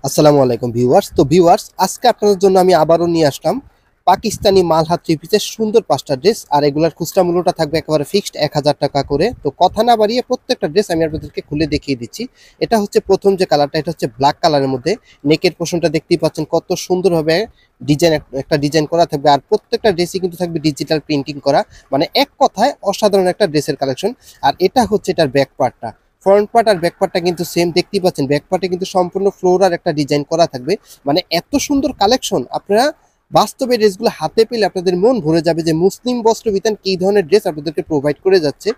আসসালামু আলাইকুম ভিউয়ার্স। তো ভিউয়ার্স, আজকে আপনাদের জন্য আমি আবারও নিয়ে আসলাম পাকিস্তানি মালহার থ্রি পিসের সুন্দর 5টা ড্রেস। আর এগুলার খুচরা মূল্যটা থাকবে একেবারে ফিক্সড 1000 টাকা করে। তো কথা না বাড়িয়ে প্রত্যেকটা ড্রেস আমি আপনাদেরকে খুলে দেখিয়ে দিচ্ছি। এটা হচ্ছে প্রথম যে কালারটা, এটা হচ্ছে ব্ল্যাক কালারের মধ্যে। নেকের পোর্শনটা দেখতেই পাচ্ছেন কত সুন্দরভাবে ডিজাইন, একটা ডিজাইন করা থাকবে। আর প্রত্যেকটা ড্রেসই কিন্তু থাকবে ডিজিটাল প্রিন্টিং করা, মানে এক কথায় অসাধারণ একটা ড্রেসের কালেকশন। আর এটা হচ্ছে এটার ব্যাক পার্টটা। ফ্রন্ট পার্ট আর ব্যাক পার্টটা কিন্তু সেম দেখতেই পাচ্ছেন। ব্যাক পার্টে কিন্তু সম্পূর্ণ ফ্লোরার একটা ডিজাইন করা থাকবে। মানে এত সুন্দর কালেকশন, আপনারা বাস্তবে ড্রেসগুলো হাতে পেলে আপনাদের মন ভরে যাবে যে মুসলিম বস্ত্র বিতান কি ধরনের ড্রেস আপনাদেরকে প্রোভাইড করে যাচ্ছে।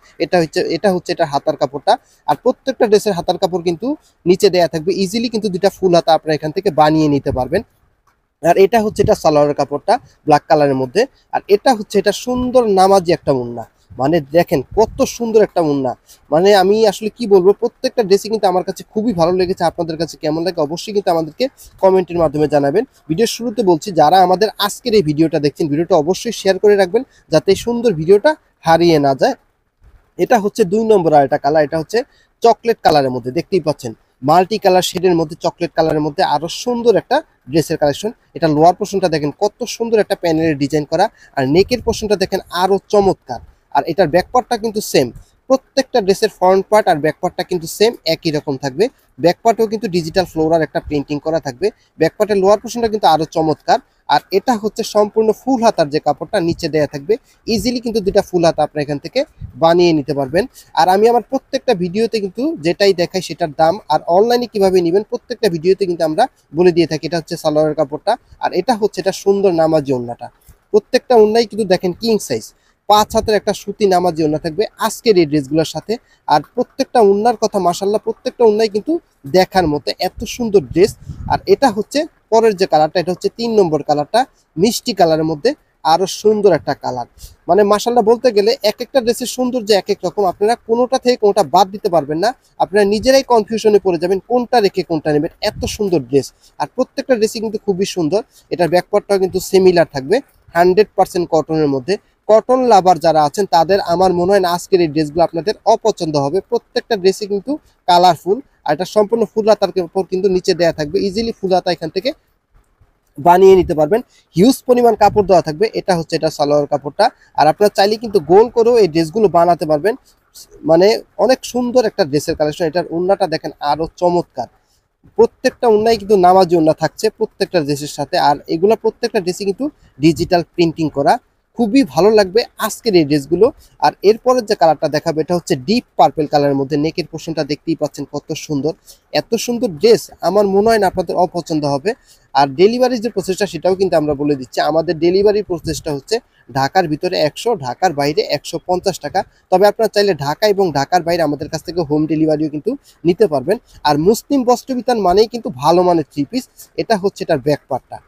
এটা হচ্ছে এটা হাতার কাপড়টা। আর প্রত্যেকটা ড্রেসের হাতার কাপড় কিন্তু নিচে দেয়া থাকবে। ইজিলি কিন্তু দুটা ফুল হাতা আপনারা এখান থেকে বানিয়ে নিতে পারবেন। আর এটা হচ্ছে এটা সালোয়ারের কাপড়টা ব্ল্যাক কালারের মধ্যে। আর এটা হচ্ছে এটা সুন্দর নামাজি একটা মুন্না। মানে দেখেন কত সুন্দর একটা মুন্না। মানে আমি আসলে কি বলবো, প্রত্যেকটা ড্রেসই কিন্তু আমার কাছে খুবই ভালো লেগেছে। আপনাদের কাছে কেমন লাগে অবশ্যই কিন্তু আমাদেরকে কমেন্টের মাধ্যমে জানাবেন। ভিডিওর শুরুতে বলছি, যারা আমাদের আজকের এই ভিডিওটা দেখছেন, ভিডিওটা অবশ্যই শেয়ার করে রাখবেন যাতে এই সুন্দর ভিডিওটা হারিয়ে না যায়। এটা হচ্ছে 2 নম্বর আর একটা কালার, এটা হচ্ছে চকলেট কালারের মধ্যে। দেখতেই পাচ্ছেন মাল্টি কালার শেডের মধ্যে, চকলেট কালারের মধ্যে আরো সুন্দর একটা ড্রেসের কালেকশন। এটা লোয়ার পোর্শনটা দেখেন কত সুন্দর একটা প্যানেলের ডিজাইন করা। আর নেকের পোর্শনটা দেখেন আরো চমৎকার। আর এটার ব্যাকপার্টটা কিন্তু সেম। প্রত্যেকটা ড্রেসের ফ্রন্ট পার্ট আর ব্যাকপার্টটা কিন্তু সেম একই রকম থাকবে। ব্যাকপার্টেও কিন্তু ডিজিটাল ফ্লোরার একটা প্রিন্টিং করা থাকবে। ব্যাকপার্টের লোয়ার পোর্শনটা কিন্তু আরো চমৎকার। আর এটা হচ্ছে সম্পূর্ণ ফুল হাতার যে কাপড়টা নিচে দেয়া থাকবে। ইজিলি কিন্তু দুটা ফুল হাতা আপনার এখান থেকে বানিয়ে নিতে পারবেন। আর আমি আমার প্রত্যেকটা ভিডিওতে কিন্তু যেটাই দেখাই সেটার দাম আর অনলাইনে কিভাবে নেবেন প্রত্যেকটা ভিডিওতে কিন্তু আমরা বলে দিয়ে থাকি। এটা হচ্ছে সালোয়ারের কাপড়টা। আর এটা হচ্ছে এটা সুন্দর নামাজি ওড়নাটা। প্রত্যেকটা ওড়নাই কিন্তু দেখেন কিং সাইজ, 5 হাতের একটা সুতি নামাজি ওড়না থাকবে আজকের এই ড্রেসগুলোর সাথে। আর প্রত্যেকটা ওড়নার কথা মাশাল্লাহ, প্রত্যেকটা ওড়নাই কিন্তু দেখার মতো এত সুন্দর ড্রেস। আর এটা হচ্ছে পরের যে কালারটা, এটা হচ্ছে 3 নম্বর কালারটা, মিষ্টি কালারের মধ্যে আরো সুন্দর একটা কালার। মানে মাশাল্লাহ বলতে গেলে এক একটা ড্রেসের সৌন্দর্য এক এক রকম, আপনারা কোনোটা থেকে কোনোটা বাদ দিতে পারবেন না। আপনারা নিজেরাই কনফিউশনে পড়ে যাবেন কোনটা রেখে কোনটা নেবেন, এত সুন্দর ড্রেস। আর প্রত্যেকটা ড্রেসই কিন্তু খুবই সুন্দর। এটার ব্যাকপার্টটাও কিন্তু সিমিলার থাকবে, 100% কটনের মধ্যে। কটন লাভার যারা আছেন তাদের আমার মনে হয় না আজকের এই ড্রেসগুলো আপনাদের অপছন্দ হবে। প্রত্যেকটা ড্রেসই কিন্তু কালারফুল। আর এটা সম্পূর্ণ ফুল হাতার উপর কিন্তু নিচে দেওয়া থাকবে। ইজিলি ফুল হাতা এখান থেকে বানিয়ে নিতে পারবেন। হিউজ পরিমাণ কাপড় দেওয়া থাকবে। এটা হচ্ছে এটা সালোয়ার কাপড়টা। আর আপনারা চাইলে কিন্তু গোল করেও এই ড্রেসগুলো বানাতে পারবেন। মানে অনেক সুন্দর একটা ড্রেসের কালেকশন। এটার ওড়নাটা দেখেন আরো চমৎকার। প্রত্যেকটা ওড়নায় কিন্তু নামাজি ওড়না থাকছে প্রত্যেকটা ড্রেসের সাথে। আর এগুলা প্রত্যেকটা ড্রেসই কিন্তু ডিজিটাল প্রিন্টিং করা। খুবই ভালো লাগবে আজকের এই ড্রেসগুলো। আর এরপরের যে কালারটা দেখাবে এটা হচ্ছে ডিপ পার্পল কালারের মধ্যে। নেকের পোর্শনটা দেখতেই পাচ্ছেন কত সুন্দর। এত সুন্দর ড্রেস আমার মনে হয় না আপনাদের অপছন্দ হবে। আর ডেলিভারির যে প্রসেসটা সেটাও কিন্তু আমরা বলে দিচ্ছি। আমাদের ডেলিভারির প্রসেসটা হচ্ছে ঢাকার ভিতরে 100, ঢাকার বাইরে 150 টাকা। তবে আপনারা চাইলে ঢাকা এবং ঢাকার বাইরে আমাদের কাছ থেকে হোম ডেলিভারিও কিন্তু নিতে পারবেন। আর মুসলিম বস্ত্রবিতান মানেই কিন্তু ভালো মানের থ্রি পিস। এটা হচ্ছে এটার ব্যাক পার্টটা।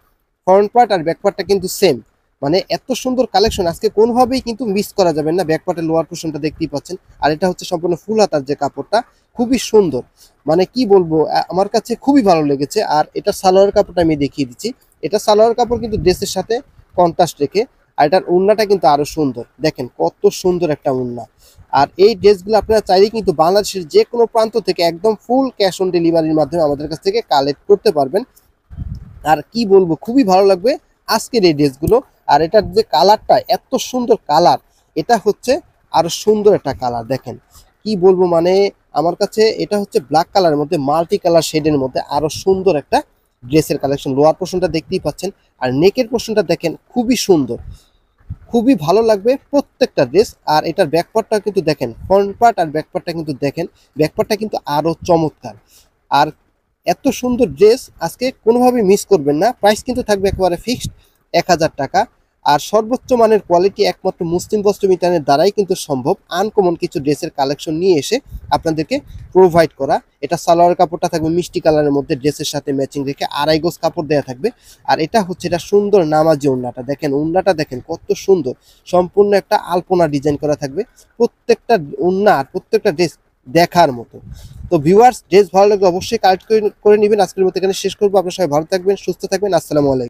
ফ্রন্ট পার্ট আর ব্যাক পার্টটা কিন্তু সেম। মানে এত সুন্দর কালেকশন আজকে কোনোভাবেই কিন্তু মিস করা যাবে না। ব্যাক পার্টের লোয়ার পোর্শনটা দেখতেই পাচ্ছেন। আর এটা হচ্ছে সম্পূর্ণ ফুল হাতার যে কাপড়টা, খুবই সুন্দর। মানে কি বলবো, আমার কাছে খুবই ভালো লেগেছে। আর এটা সালোয়ার কাপড়টা আমি দেখিয়ে দিচ্ছি। এটা সালোয়ার কাপড় কিন্তু ড্রেসের সাথে কন্ট্রাস্ট রেখে। আর এটার ওড়নাটা কিন্তু আরো সুন্দর, দেখেন কত সুন্দর একটা ওড়না। আর এই ড্রেসগুলো আপনারা চাইলেই কিন্তু বাংলাদেশের যে কোনো প্রান্ত থেকে একদম ফুল ক্যাশ অন ডেলিভারির মাধ্যমে আমাদের কাছ থেকে কালেক্ট করতে পারবেন। আর কি বলবো, খুবই ভালো লাগবে আজকের এই ড্রেসগুলো। আর এটার যে কালারটা এত সুন্দর কালার, এটা হচ্ছে আরো সুন্দর একটা কালার। দেখেন কি বলবো, মানে আমার কাছে এটা হচ্ছে ব্ল্যাক কালারের মধ্যে মাল্টি কালার শেডের মধ্যে আরো সুন্দর একটা ড্রেসের কালেকশন। লোয়ার পোর্শনটা দেখতেই পাচ্ছেন। আর নেকের পোর্শনটা দেখেন খুবই সুন্দর, খুবই ভালো লাগবে প্রত্যেকটা ড্রেস। আর এটার ব্যাকপার্টটা কিন্তু দেখেন, ফ্রন্ট পার্ট আর ব্যাকপার্টটা কিন্তু দেখেন, ব্যাকপার্টটা কিন্তু আরো চমৎকার। আর এত সুন্দর ড্রেস আজকে কোনোভাবেই মিস করবেন না। প্রাইস কিন্তু থাকবে একেবারে ফিক্সড 1000 টাকা। আর সর্বোচ্চ মানের কোয়ালিটি একমাত্র মুসলিম বস্ত্র বিতানের দ্বারাই কিন্তু সম্ভব আনকমন কিছু ড্রেসের কালেকশন নিয়ে এসে আপনাদেরকে প্রোভাইড করা। এটা সালোয়ার কাপড়টা থাকবে মিষ্টি কালারের মধ্যে, ড্রেসের সাথে ম্যাচিং রেখে 2.5 গজ কাপড় দেওয়া থাকবে। আর এটা হচ্ছে এটা সুন্দর নামাজি ওড়নাটা। দেখেন ওড়নাটা দেখেন কত সুন্দর, সম্পূর্ণ একটা আলপনা ডিজাইন করা থাকবে। প্রত্যেকটা ওড়না আর প্রত্যেকটা ড্রেস দেখার মতো। তো ভিউয়ার্স, ড্রেস ভালো লাগলে অবশ্যই কালেক্ট করে নেবেন। আজকের মতো এখানে শেষ করবো। আপনারা সবাই ভালো থাকবেন, সুস্থ থাকবেন। আসসালামু আলাইকুম।